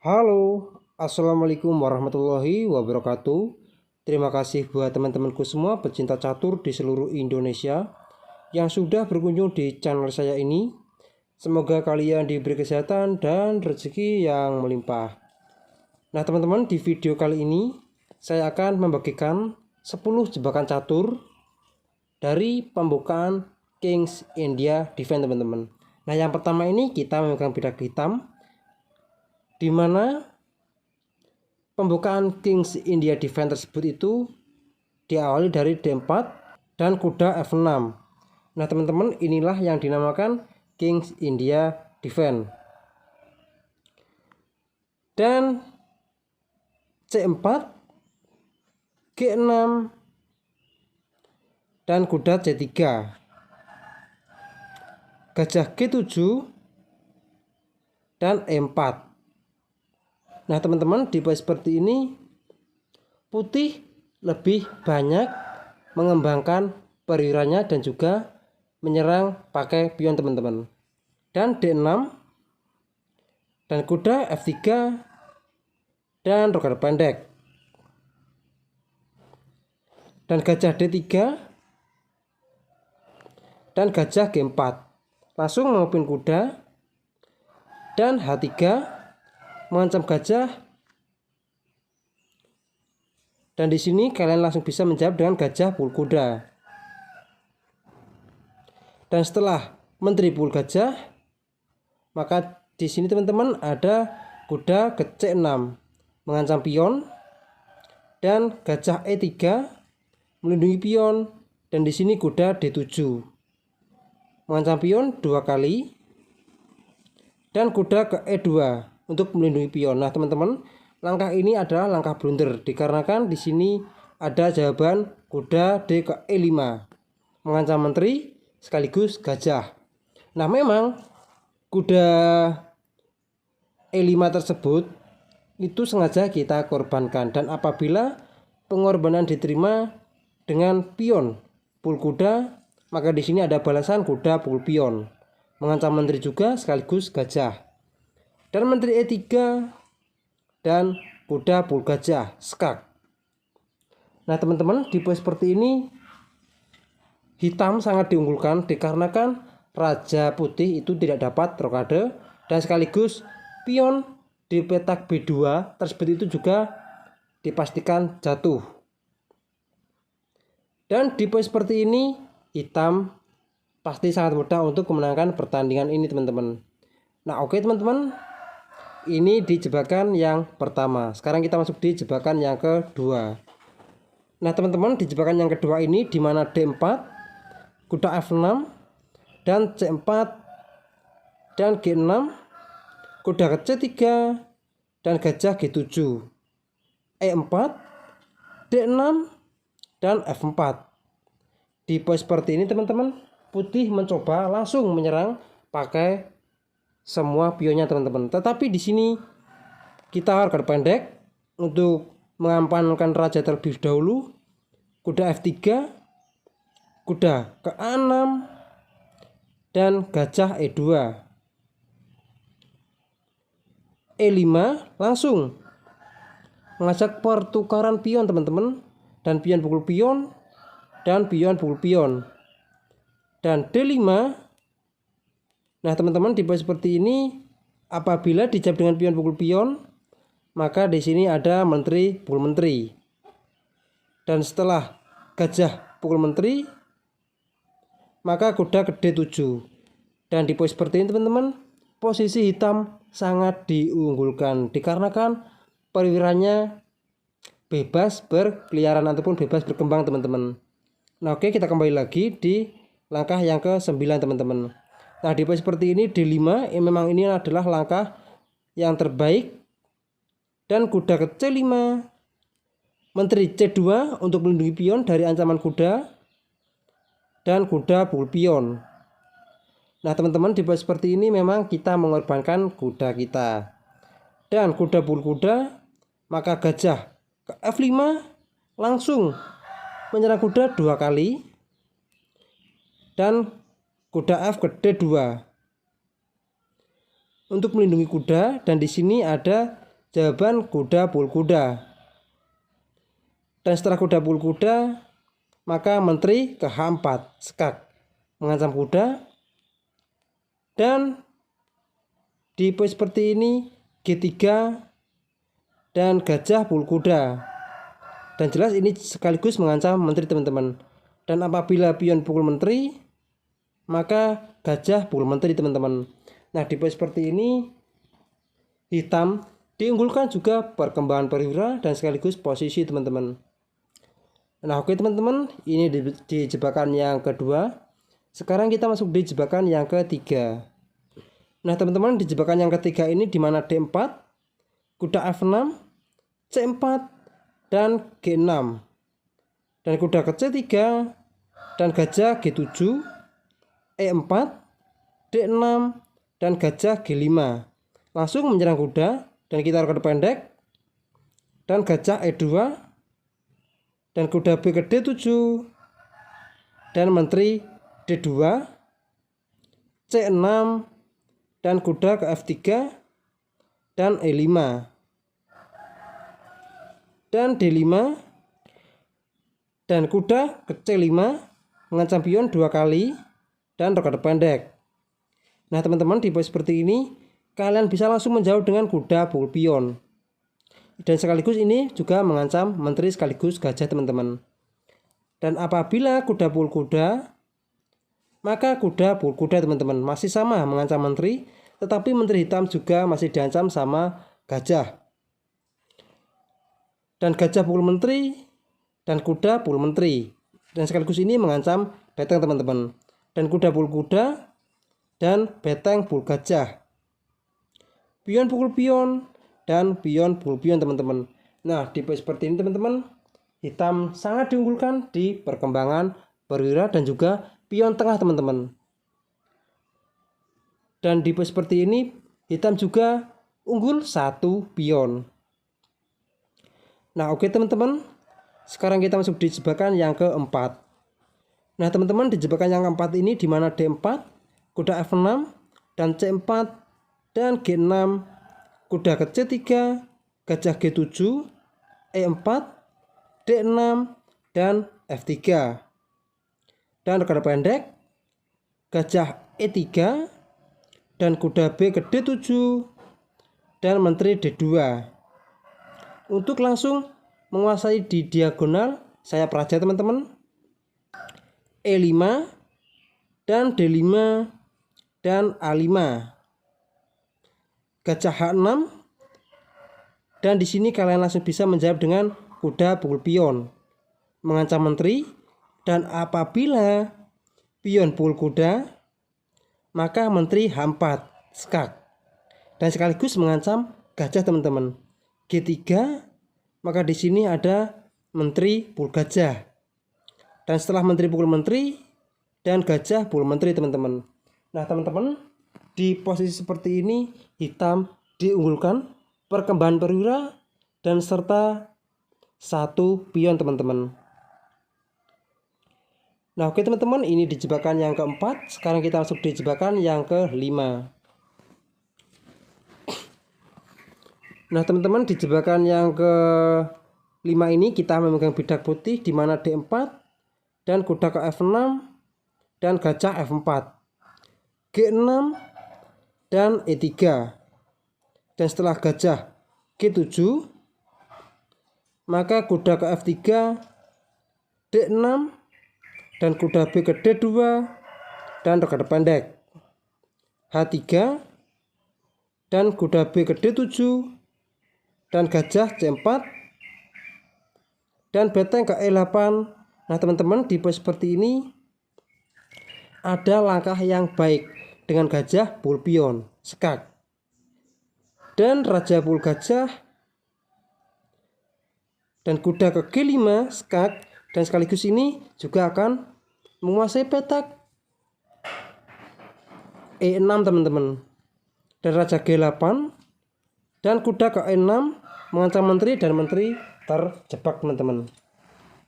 Halo, Assalamualaikum warahmatullahi wabarakatuh. Terima kasih buat teman-temanku semua pecinta catur di seluruh Indonesia yang sudah berkunjung di channel saya ini. Semoga kalian diberi kesehatan dan rezeki yang melimpah. Nah teman-teman, di video kali ini saya akan membagikan 10 jebakan catur dari pembukaan Kings India Defense teman-teman. Nah yang pertama ini kita memegang bidak hitam, di mana pembukaan Kings India Defense tersebut itu diawali dari D4 dan kuda F6. Nah teman-teman, inilah yang dinamakan Kings India Defense. Dan C4, G6, dan kuda C3, gajah G7, dan E4. Nah teman-teman, di poin seperti ini putih lebih banyak mengembangkan perwiranya dan juga menyerang pakai pion teman-teman. Dan D6 dan kuda F3 dan roket pendek. Dan gajah D3 dan gajah G4. Langsung memimpin kuda dan H3 mengancam gajah, dan di sini kalian langsung bisa menjawab dengan gajah pukul kuda. Dan setelah menteri pukul gajah, maka di sini teman-teman ada kuda ke C6 mengancam pion, dan gajah E3 melindungi pion, dan di sini kuda D7 mengancam pion 2 kali, dan kuda ke E2 untuk melindungi pion. Nah teman-teman, langkah ini adalah langkah blunder dikarenakan di sini ada jawaban kuda D ke E5 mengancam menteri sekaligus gajah. Nah memang kuda E5 tersebut itu sengaja kita korbankan, dan apabila pengorbanan diterima dengan pion pukul kuda, maka di sini ada balasan kuda pukul pion mengancam menteri juga sekaligus gajah. Dan menteri E3 dan kuda pukul gajah skak. Nah teman-teman, di poin seperti ini hitam sangat diunggulkan dikarenakan raja putih itu tidak dapat rokade, dan sekaligus pion di petak B2 tersebut itu juga dipastikan jatuh. Dan di poin seperti ini hitam pasti sangat mudah untuk memenangkan pertandingan ini teman-teman. Nah oke teman-teman, ini di jebakan yang pertama. Sekarang kita masuk di jebakan yang kedua. Nah teman-teman, di jebakan yang kedua ini di mana D4, kuda F6, dan C4 dan G6, kuda ke C3 dan gajah G7, E4, D6 dan F4. Di poin seperti ini teman-teman, putih mencoba langsung menyerang pakai semua pionnya teman-teman. Tetapi di sini kita roket pendek untuk mengamankan raja terlebih dahulu. Kuda F3, kuda ke A6 dan gajah E2. E5 langsung mengajak pertukaran pion teman-teman, dan pion pukul pion dan pion pukul pion. Dan D5. Nah teman-teman, di poin seperti ini apabila dijawab dengan pion pukul pion, maka di sini ada menteri pukul menteri. Dan setelah gajah pukul menteri, maka kuda ke D7. Dan di poin seperti ini teman-teman, posisi hitam sangat diunggulkan dikarenakan perwiranya bebas berkeliaran ataupun bebas berkembang teman-teman. Nah oke, kita kembali lagi di langkah yang ke-9 teman-teman. Nah di poin seperti ini D5, memang ini adalah langkah yang terbaik, dan kuda ke C5, menteri C2 untuk melindungi pion dari ancaman kuda, dan kuda pukul pion. Nah teman-teman, di poin seperti ini memang kita mengorbankan kuda kita, dan kuda pukul kuda, maka gajah ke F5 langsung menyerang kuda 2 kali, dan kuda F ke D2 untuk melindungi kuda, dan di sini ada Jawaban kuda pukul kuda. Dan setelah kuda pukul kuda, maka menteri ke H4 skak mengancam kuda. Dan di poin seperti ini G3 dan gajah pukul kuda. Dan jelas ini sekaligus mengancam menteri teman-teman. Dan apabila pion pukul menteri, maka gajah pukul menteri teman-teman. Nah di poin seperti ini hitam diunggulkan juga perkembangan perwira dan sekaligus posisi teman-teman. Nah oke teman-teman, ini di jebakan yang kedua. Sekarang kita masuk di jebakan yang ketiga. Nah teman-teman, di jebakan yang ketiga ini di mana D4, kuda F6, C4 dan G6. Dan kuda ke C3 dan gajah G7, E4, D6 dan gajah G5. Langsung menyerang kuda dan kita roket pendek dan gajah E2 dan kuda B ke D7 dan menteri D2, C6 dan kuda ke F3 dan E5 dan D5 dan kuda ke C5 mengancam pion 2 kali dan roket pendek. Nah teman-teman, di poin seperti ini kalian bisa langsung menjawab dengan kuda pukul pion. Dan sekaligus ini juga mengancam menteri sekaligus gajah teman-teman. Dan apabila kuda pukul kuda, maka kuda pukul kuda teman-teman masih sama mengancam menteri, tetapi menteri hitam juga masih diancam sama gajah. Dan gajah pukul menteri dan kuda pukul menteri. Dan sekaligus ini mengancam beteng teman-teman. Dan kuda pukul kuda dan beteng pukul gajah. Pion pukul pion dan pion pukul pion teman-teman. Nah di poin seperti ini teman-teman, hitam sangat diunggulkan di perkembangan perwira dan juga pion tengah teman-teman. Dan di poin seperti ini hitam juga unggul 1 pion. Nah oke teman-teman, sekarang kita masuk di jebakan yang keempat. Nah teman-teman, di jebakan yang keempat ini di mana D4, kuda F6 dan C4 dan G6, kuda ke C3, gajah G7, E4, D6 dan F3. Dan roket pendek, gajah E3 dan kuda B ke D7 dan menteri D2. Untuk langsung menguasai di diagonal, saya peraja teman-teman, E5 dan D5 dan A5. Gajah H6 dan di sini kalian langsung bisa menjawab dengan kuda pukul pion mengancam menteri. Dan apabila pion pukul kuda, maka menteri H4 skak dan sekaligus mengancam gajah teman-teman. G3, maka di sini ada menteri pukul gajah. Dan setelah menteri pukul menteri dan gajah pukul menteri teman-teman. Nah teman-teman, di posisi seperti ini hitam diunggulkan perkembangan perwira dan serta 1 pion teman-teman. Nah oke teman-teman, ini di jebakan yang keempat. Sekarang kita masuk di jebakan yang kelima. Nah teman-teman, di jebakan yang kelima ini kita memegang bidak putih di mana D4 dan kuda ke F6 dan gajah F4, G6 dan E3. Dan setelah gajah G7, maka kuda ke F3, D6 dan kuda B ke D2 dan roket pendek, H3 dan kuda B ke D7 dan gajah C4 dan beteng ke E8. Nah teman-teman, di pos seperti ini ada langkah yang baik dengan gajah pukul pion skak dan raja pukul gajah dan kuda ke G5 skak. Dan sekaligus ini juga akan menguasai petak E6 teman-teman. Dan raja G8 dan kuda ke E6 mengancam menteri dan menteri terjebak teman-teman.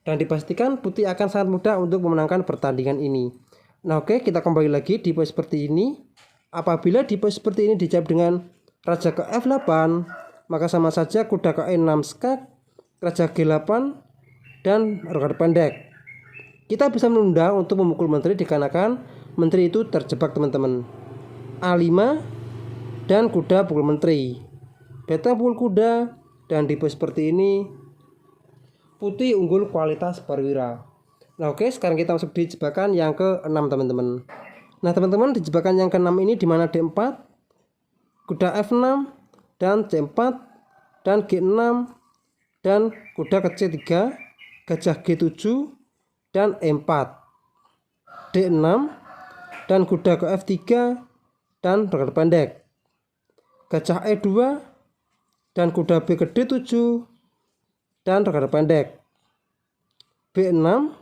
Dan dipastikan putih akan sangat mudah untuk memenangkan pertandingan ini. Nah oke, kita kembali lagi di pos seperti ini. Apabila di pos seperti ini dijawab dengan raja ke F8, maka sama saja kuda ke E6 skak, raja G8, dan roket pendek. Kita bisa menunda untuk memukul menteri dikarenakan menteri itu terjebak teman-teman. A5 dan kuda pukul menteri. Beta pukul kuda, dan di pos seperti ini putih unggul kualitas perwira. Nah oke, sekarang kita masuk di jebakan yang ke-6 teman-teman. Nah teman-teman, di jebakan yang ke-6 ini di mana D4, kuda F6, dan C4, dan G6, dan kuda ke C3, gajah G7, dan E4, D6, dan kuda ke F3, dan roket pendek, gajah E2, dan kuda B ke D7, dan roket pendek, B6,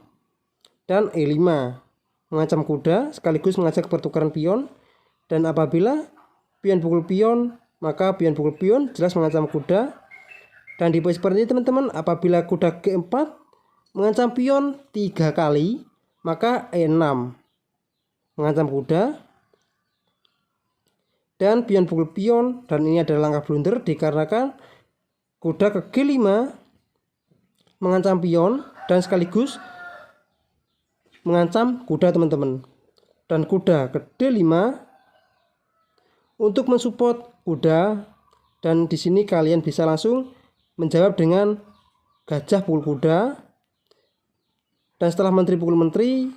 dan E5, mengancam kuda sekaligus mengajak pertukaran pion. Dan apabila pion pukul pion, maka pion pukul pion jelas mengancam kuda. Dan di posisi seperti ini teman-teman, apabila kuda G4 mengancam pion 3 kali, maka E6 mengancam kuda. Dan pion pukul pion, dan ini adalah langkah blunder dikarenakan kuda ke G5 mengancam pion dan sekaligus mengancam kuda teman-teman. Dan kuda ke D5 untuk mensupport kuda, dan di sini kalian bisa langsung menjawab dengan gajah pukul kuda. Dan setelah menteri pukul menteri,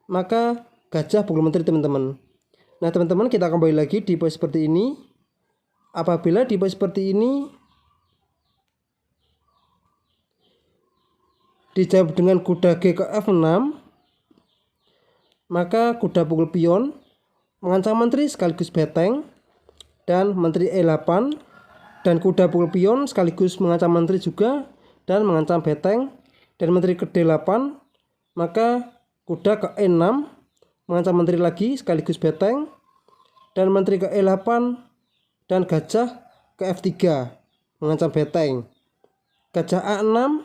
maka gajah pukul menteri teman-teman. Nah teman-teman, kita kembali lagi di posisi seperti ini. Apabila di posisi seperti ini dijawab dengan kuda G ke F6, maka kuda pukul pion mengancam menteri sekaligus beteng, dan menteri E8, dan kuda pukul pion sekaligus mengancam menteri juga dan mengancam beteng, dan menteri ke D8, maka kuda ke E6 mengancam menteri lagi sekaligus beteng, dan menteri ke E8, dan gajah ke F3 mengancam beteng, gajah A6,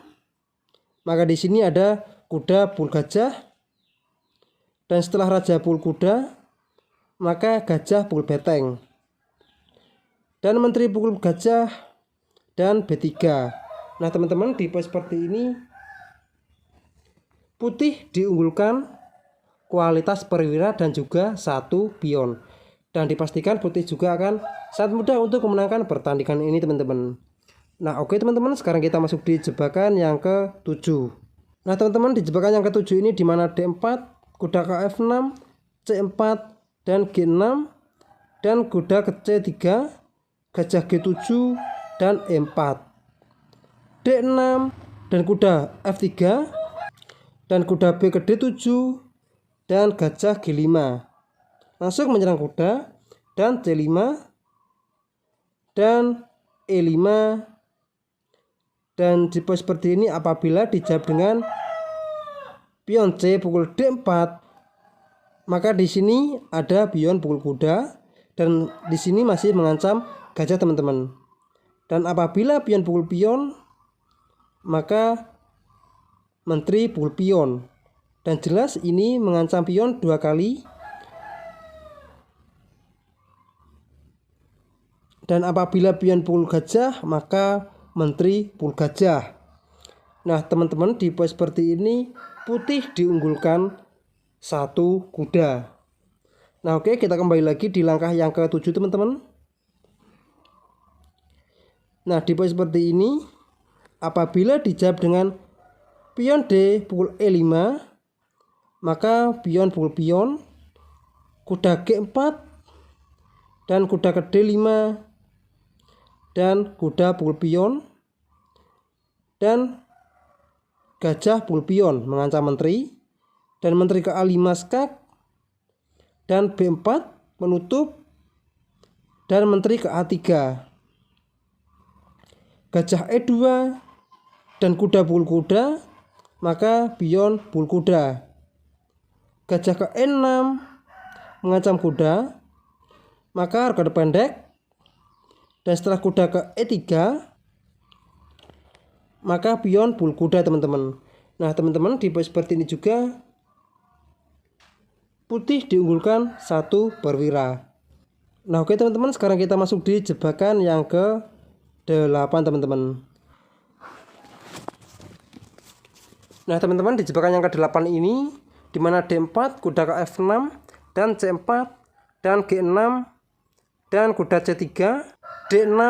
maka di sini ada kuda pukul gajah, dan setelah raja pukul kuda, maka gajah pukul beteng, dan menteri pukul gajah, dan B3. Nah teman-teman, di pos seperti ini putih diunggulkan kualitas perwira dan juga 1 pion, dan dipastikan putih juga akan sangat mudah untuk memenangkan pertandingan ini teman-teman. Nah oke teman-teman, sekarang kita masuk di jebakan yang ke-7. Nah teman-teman, di jebakan yang ke-7 ini di mana D4, kuda ke F6, C4, dan G6, dan kuda ke C3, gajah G7, dan E4, D6, dan kuda F3, dan kuda B ke D7, dan gajah G5. Langsung menyerang kuda, dan C5, dan E5. Dan di pos seperti ini apabila dijawab dengan pion C pukul D4, maka di sini ada pion pukul kuda, dan di sini masih mengancam gajah teman-teman. Dan apabila pion pukul pion, maka menteri pukul pion, dan jelas ini mengancam pion 2 kali. Dan apabila pion pukul gajah, maka menteri pukul gajah. Nah teman-teman, di pos seperti ini putih diunggulkan 1 kuda. Nah oke, kita kembali lagi di langkah yang ke-7 teman-teman. Nah di pos seperti ini apabila dijawab dengan pion D pukul E5, maka pion pukul pion, kuda G4, dan kuda ke D5, dan kuda pukul pion, dan gajah pukul pion mengancam menteri, dan menteri ke A5 skak, dan B4 menutup, dan menteri ke A3, gajah E2, dan kuda pukul kuda, maka pion pukul kuda, gajah ke E6 mengancam kuda, maka roket pendek, dan setelah kuda ke E3, maka pion pukul kuda teman-teman. Nah teman-teman, di pos seperti ini juga putih diunggulkan 1 perwira. Nah oke teman-teman, sekarang kita masuk di jebakan yang ke 8 teman-teman. Nah teman-teman, di jebakan yang ke-8 ini dimana D4 kuda ke F6 dan C4 dan G6 dan kuda C3, D6,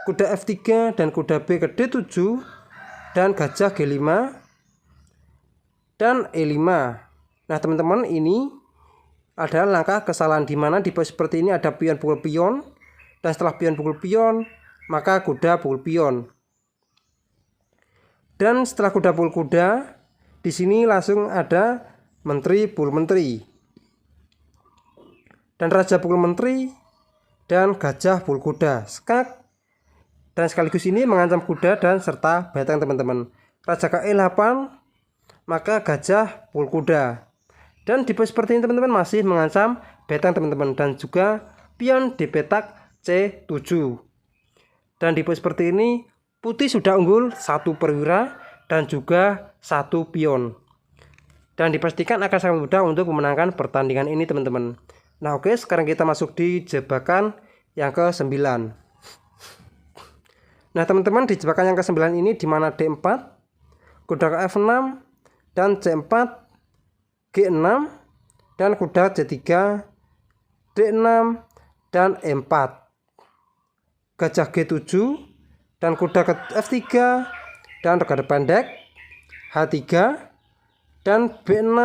kuda F3 dan kuda B ke D7 dan gajah G5 dan E5. Nah teman-teman, ini adalah langkah kesalahan dimana di posisi seperti ini ada pion pukul pion, dan setelah pion pukul pion maka kuda pukul pion. Dan setelah kuda pukul kuda, di sini langsung ada menteri pukul menteri, dan raja pukul menteri, dan gajah pukul kuda, skak. Dan sekaligus ini mengancam kuda dan serta beteng teman-teman. Raja ke E8, maka gajah pukul kuda. Dan di posisi seperti ini teman-teman masih mengancam beteng teman-teman, dan juga pion di petak C7. Dan di posisi seperti ini putih sudah unggul 1 perwira dan juga 1 pion. Dan dipastikan akan sangat mudah untuk memenangkan pertandingan ini teman-teman. Nah oke, sekarang kita masuk di jebakan yang ke-9. Nah teman-teman, di jebakan yang ke-9 ini dimana D4, kuda ke F6 dan C4, G6 dan kuda C3, D6 dan E4, gajah G7 dan kuda ke F3 dan rokade pendek H3 dan B6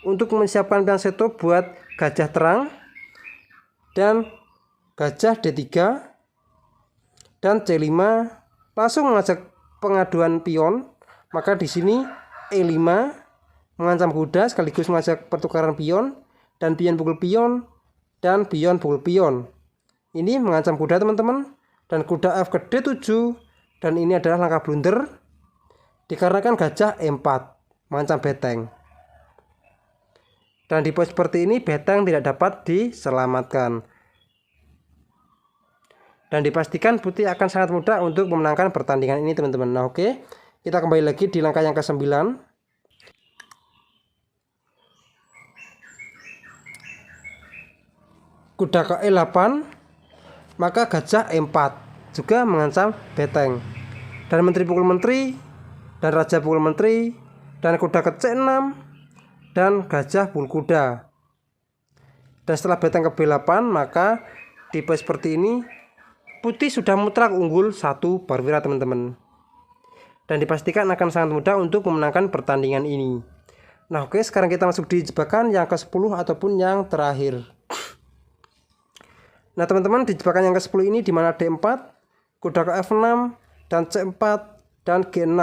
untuk menyiapkan pion seto buat gajah terang, dan gajah D3 dan C5 langsung mengajak pengaduan pion. Maka di sini E5 mengancam kuda sekaligus mengajak pertukaran pion, dan pion pukul pion dan pion pukul pion. Ini mengancam kuda teman-teman, dan kuda F ke D7, dan ini adalah langkah blunder dikarenakan gajah E4 mengancam beteng. Dan di posisi seperti ini beteng tidak dapat diselamatkan. Dan dipastikan putih akan sangat mudah untuk memenangkan pertandingan ini teman-teman. Nah oke, kita kembali lagi di langkah yang ke-9. Kuda ke E8, maka gajah E4 juga mengancam beteng, dan menteri pukul menteri, dan raja pukul menteri, dan kuda ke C6 dan gajah pukul kuda. Dan setelah beteng ke B8, maka di posisi seperti ini putih sudah mutlak unggul 1 perwira teman-teman, dan dipastikan akan sangat mudah untuk memenangkan pertandingan ini. Nah oke, sekarang kita masuk di jebakan yang ke-10 ataupun yang terakhir. Nah teman-teman, di jebakan yang ke-10 ini dimana D4, kuda ke F6 dan C4 dan G6,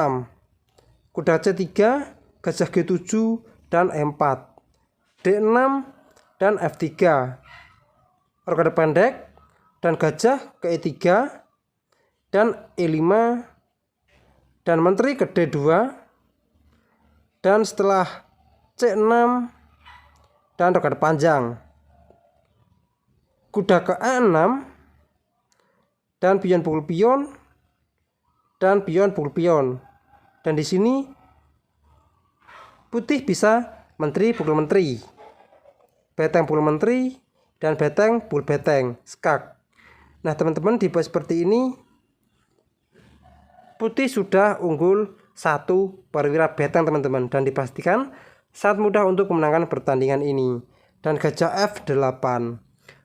kuda C3, gajah G7 dan E4, D6 dan F3, rokade pendek dan gajah ke E3 dan E5, dan menteri ke D2, dan setelah C6 dan rokade panjang, kuda ke A6 dan pion pukul pion dan pion pukul pion. Dan di sini putih bisa menteri pukul menteri, beteng pukul menteri, dan beteng pukul beteng, skak. Nah teman-teman, di posisi seperti ini putih sudah unggul 1 perwira beteng teman-teman, dan dipastikan sangat mudah untuk memenangkan pertandingan ini. Dan gajah F8.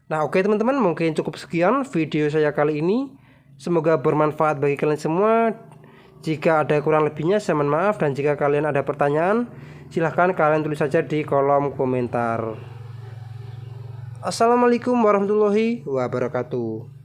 Nah oke teman-teman, mungkin cukup sekian video saya kali ini. Semoga bermanfaat bagi kalian semua. Jika ada kurang lebihnya saya mohon maaf, dan jika kalian ada pertanyaan silahkan kalian tulis saja di kolom komentar. Assalamualaikum warahmatullahi wabarakatuh.